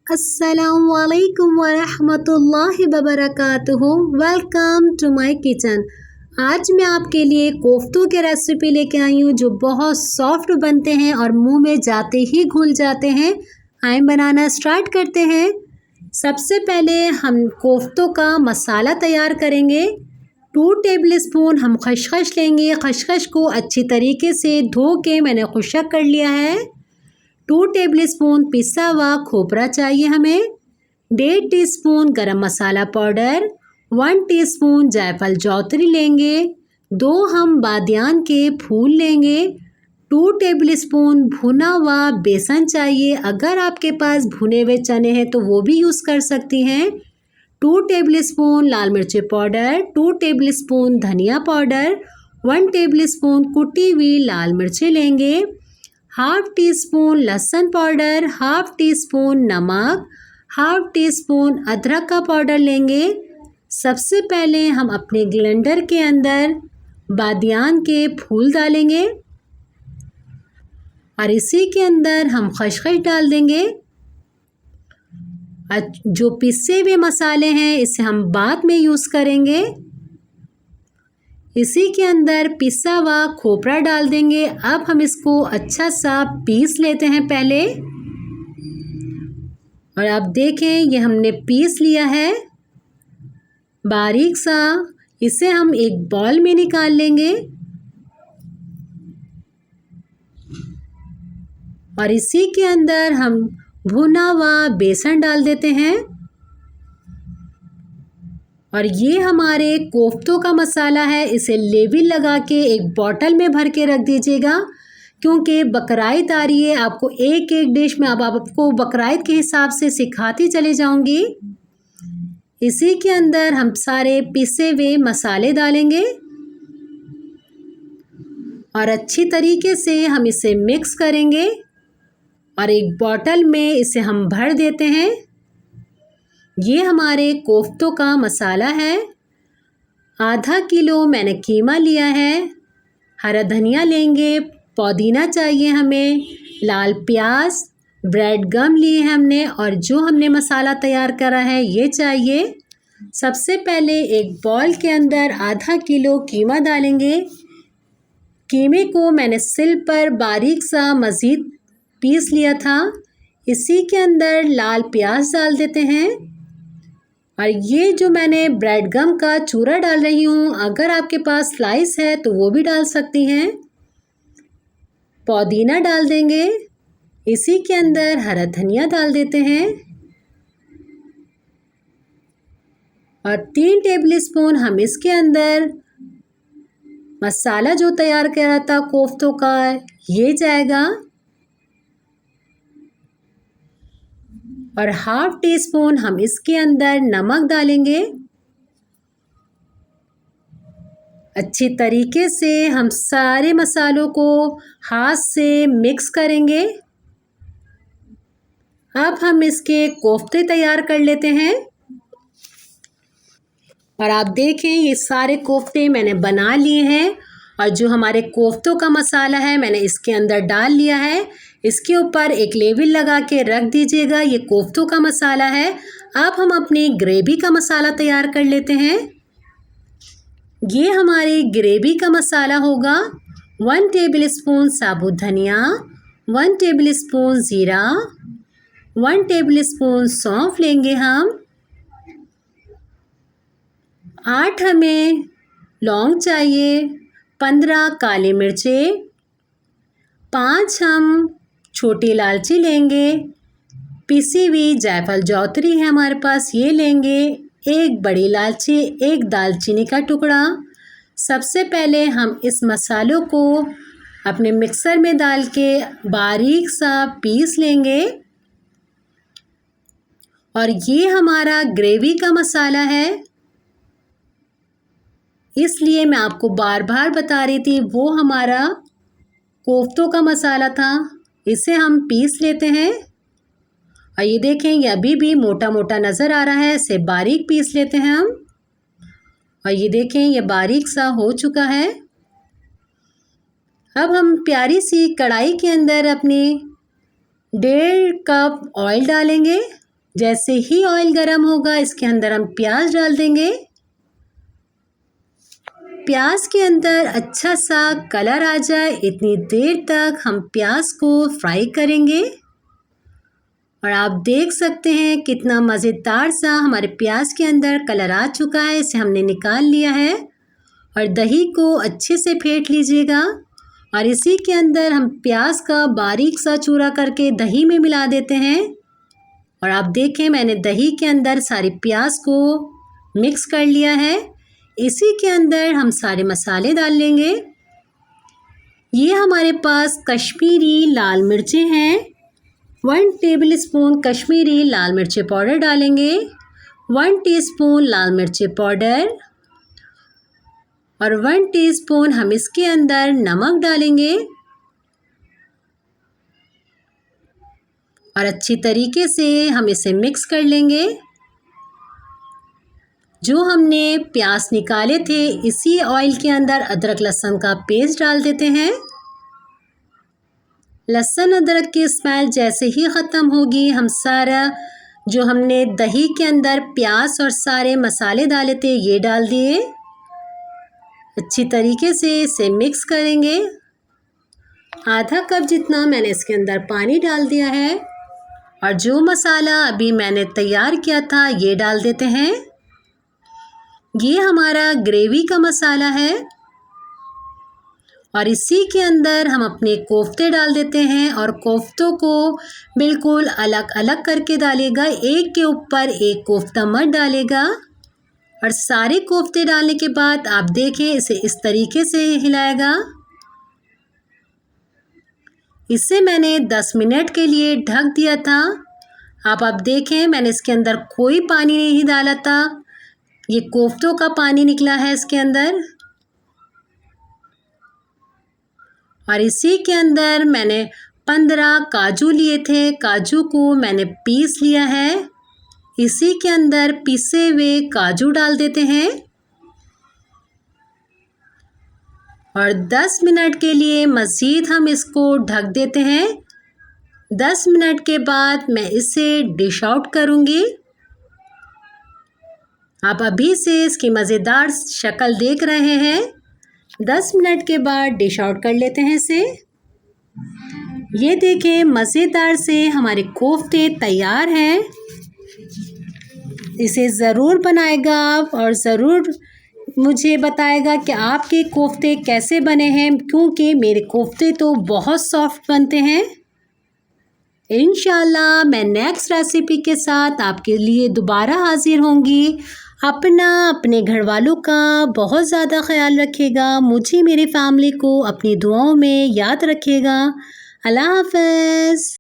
अस्सलामुअलैकुम वरहमतुल्लाहि वबरकातुहू। Welcome to my kitchen. आज मैं आपके लिए कोफ्तों की रेसिपी लेके आई हूँ जो बहुत सॉफ्ट बनते हैं और मुंह में जाते ही घुल जाते हैं। आइए बनाना स्टार्ट करते हैं। सबसे पहले हम कोफ्तों का मसाला तैयार करेंगे। 2 टेबलस्पून हम खसखस लेंगे। खसखस को अच्छी तरीके से धो के मैंने खुशक कर लिया है। 2 टेबलस्पून पिसा हुआ खोपरा चाहिए हमें। 1.5 टीस्पून गरम मसाला पाउडर, 1 टीस्पून जायफल जौतरी लेंगे। 2 हम बादियान के फूल लेंगे। 2 टेबलस्पून भुना हुआ बेसन चाहिए। अगर आपके पास भुने हुए चने हैं तो वो भी यूज़ कर सकती हैं। 2 टेबलस्पून लाल मिर्ची पाउडर, 2 टेबलस्पून धनिया पाउडर, 1 टेबलस्पून कुटी हुई लाल मिर्ची लेंगे। 1/2 टीस्पून लहसुन पाउडर, 1/2 टीस्पून नमक, 1/2 टीस्पून अदरक का पाउडर लेंगे। सबसे पहले हम अपने ब्लेंडर के अंदर बादियान के फूल डालेंगे और इसी के अंदर हम खसखस डाल देंगे। जो पिसे हुए मसाले हैं इसे हम बाद में यूज़ करेंगे। इसी के अंदर पिसा हुआ खोपरा डाल देंगे। अब हम इसको अच्छा सा पीस लेते हैं पहले। और अब देखें ये हमने पीस लिया है बारीक सा। इसे हम एक बॉल में निकाल लेंगे और इसी के अंदर हम भुना हुआ बेसन डाल देते हैं। और ये हमारे कोफ्तों का मसाला है। इसे लेविल लगा के एक बॉटल में भर के रख दीजिएगा क्योंकि बकराईद आ रही है। आपको एक एक डिश में अब आपको बकराईद के हिसाब से सिखाती चली जाऊंगी। इसी के अंदर हम सारे पिसे हुए मसाले डालेंगे और अच्छी तरीके से हम इसे मिक्स करेंगे और एक बॉटल में इसे हम भर देते हैं। ये हमारे कोफ्तों का मसाला है। आधा किलो मैंने कीमा लिया है। हरा धनिया लेंगे, पुदीना चाहिए हमें, लाल प्याज, ब्रेड गम लिए हमने और जो हमने मसाला तैयार करा है ये चाहिए। सबसे पहले एक बॉल के अंदर आधा किलो कीमा डालेंगे। कीमे को मैंने सिल पर बारीक सा मज़ीद पीस लिया था। इसी के अंदर लाल प्याज डाल देते हैं और ये जो मैंने ब्रेड गम का चूरा डाल रही हूँ, अगर आपके पास स्लाइस है तो वो भी डाल सकती हैं। पुदीना डाल देंगे। इसी के अंदर हरा धनिया डाल देते हैं और 3 टेबलस्पून हम इसके अंदर मसाला जो तैयार करा था कोफ्तों का ये जाएगा और 1/2 टीस्पून हम इसके अंदर नमक डालेंगे। अच्छी तरीके से हम सारे मसालों को हाथ से मिक्स करेंगे। अब हम इसके कोफ्ते तैयार कर लेते हैं और आप देखें ये सारे कोफ्ते मैंने बना लिए हैं और जो हमारे कोफ्तों का मसाला है मैंने इसके अंदर डाल लिया है। इसके ऊपर एक लेविल लगा के रख दीजिएगा। ये कोफ्तों का मसाला है। अब हम अपनी ग्रेवी का मसाला तैयार कर लेते हैं। ये हमारी ग्रेवी का मसाला होगा 1 टेबलस्पून साबुत धनिया, 1 टेबलस्पून ज़ीरा, 1 टेबलस्पून सौंफ लेंगे हम, 8 हमें लौंग चाहिए, 15 काली मिर्चें, 5 हम छोटी इलायची लेंगे, पिसी हुई जायफल जौतरी है हमारे पास ये लेंगे, 1 बड़ी इलायची, 1 दालचीनी का टुकड़ा। सबसे पहले हम इस मसालों को अपने मिक्सर में डाल के बारीक सा पीस लेंगे और ये हमारा ग्रेवी का मसाला है। इसलिए मैं आपको बार बार बता रही थी वो हमारा कोफ्तों का मसाला था। इसे हम पीस लेते हैं और ये देखें ये अभी भी मोटा मोटा नज़र आ रहा है। इसे बारीक पीस लेते हैं हम और ये देखें ये बारीक सा हो चुका है। अब हम प्यारी सी कढ़ाई के अंदर अपनी 1.5 कप ऑयल डालेंगे जैसे ही ऑयल गरम होगा इसके अंदर हम प्याज डाल देंगे। प्याज के अंदर अच्छा सा कलर आ जाए इतनी देर तक हम प्याज को फ्राई करेंगे। और आप देख सकते हैं कितना मज़ेदार सा हमारे प्याज के अंदर कलर आ चुका है। इसे हमने निकाल लिया है और दही को अच्छे से फेंट लीजिएगा। और इसी के अंदर हम प्याज का बारीक सा चूरा करके दही में मिला देते हैं। और आप देखें मैंने दही के अंदर सारी प्याज को मिक्स कर लिया है। इसी के अंदर हम सारे मसाले डाल लेंगे। ये हमारे पास कश्मीरी लाल मिर्चें हैं। 1 टेबलस्पून कश्मीरी लाल मिर्ची पाउडर डालेंगे। 1 टीस्पून लाल मिर्ची पाउडर और 1 टीस्पून हम इसके अंदर नमक डालेंगे। और अच्छी तरीके से हम इसे मिक्स कर लेंगे। जो हमने प्याज निकाले थे इसी ऑयल के अंदर अदरक लहसुन का पेस्ट डाल देते हैं। लहसुन अदरक की स्मेल जैसे ही ख़त्म होगी हम सारा जो हमने दही के अंदर प्याज और सारे मसाले डाले थे ये डाल दिए। अच्छी तरीके से इसे मिक्स करेंगे। आधा कप जितना मैंने इसके अंदर पानी डाल दिया है। और जो मसाला अभी मैंने तैयार किया था ये डाल देते हैं। ये हमारा ग्रेवी का मसाला है। और इसी के अंदर हम अपने कोफ्ते डाल देते हैं और कोफ्तों को बिल्कुल अलग अलग करके डालेगा, एक के ऊपर एक कोफ्ता मत डालेगा। और सारे कोफ्ते डालने के बाद आप देखें इसे इस तरीके से हिलाएगा। इसे मैंने 10 मिनट के लिए ढक दिया था। आप देखें मैंने इसके अंदर कोई पानी नहीं डाला था, ये कोफ्तों का पानी निकला है इसके अंदर। और इसी के अंदर मैंने 15 काजू लिए थे, काजू को मैंने पीस लिया है। इसी के अंदर पिसे हुए काजू डाल देते हैं। और 10 मिनट के लिए मज़ीद हम इसको ढक देते हैं। 10 मिनट के बाद मैं इसे डिश आउट करूँगी। आप अभी से इसकी मज़ेदार शक्ल देख रहे हैं। 10 मिनट के बाद डिश आउट कर लेते हैं इसे। ये देखें मज़ेदार से हमारे कोफ्ते तैयार हैं। इसे ज़रूर बनाएगा आप और ज़रूर मुझे बताएगा कि आपके कोफ्ते कैसे बने हैं, क्योंकि मेरे कोफ्ते तो बहुत सॉफ्ट बनते हैं। इंशाल्लाह मैं नेक्स्ट रेसिपी के साथ आपके लिए दोबारा हाजिर होंगी। अपना अपने घर वालों का बहुत ज़्यादा ख्याल रखिएगा। मुझे मेरी फैमिली को अपनी दुआओं में याद रखिएगा। अल्लाह हाफ़िज़।